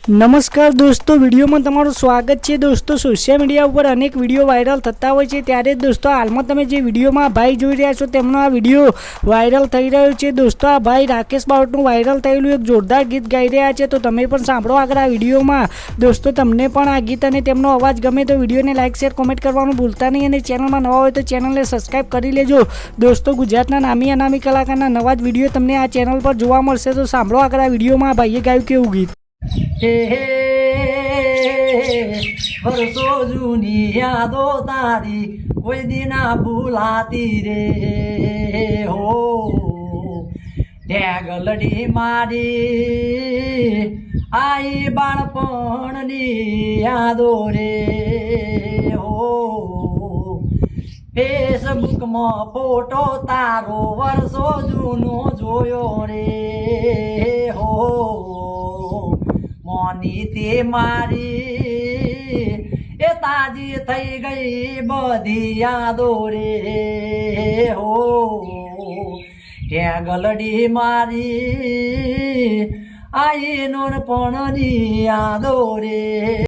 નમસ્કાર દોસ્તો, વિડીયોમાં તમારું સ્વાગત છે। દોસ્તો, સોશિયલ મીડિયા ઉપર અનેક વિડીયો વાયરલ થતા હોય છે, ત્યારે દોસ્તો હાલમાં તમે જે વિડીયોમાં ભાઈ જોઈ રહ્યા છો તેમનો આ વિડીયો વાયરલ થઈ રહ્યો છે। દોસ્તો, આ ભાઈ રાકેશ બારોટનું વાયરલ થયેલું એક જોરદાર ગીત ગાઈ રહ્યા છે, તો તમે પણ સાંભળો આગળ આ વિડીયોમાં। દોસ્તો, તમને પણ આ ગીત અને તેમનો અવાજ ગમે તો વિડીયોને લાઇક શેર કોમેન્ટ કરવાનું ભૂલતા નહીં, અને ચેનલમાં નવા હોય તો ચેનલને સબસ્ક્રાઈબ કરી લેજો। દોસ્તો, ગુજરાતના નામી અનામી કલાકારના નવા જ વિડીયો તમને આ ચેનલ પર જોવા મળશે, તો સાંભળો આગળ આ વિડીયોમાં આ ભાઈએ ગાયું કેવું ગીત। વર્ષો જૂની યાદો તારી કોઈ દિના ભૂલાતી રે હો ઢેગલડી મારી આઈ બાળપણની યાદો રે હો ફેસબુકમાં ફોટો તારો વર્ષો જૂનો જોયો રે હો મોની તે મારી એ તાજી થઈ ગઈ બધી યાદો રે હો ઢેગલડી મારી આઈ નોનપણની યાદો રે।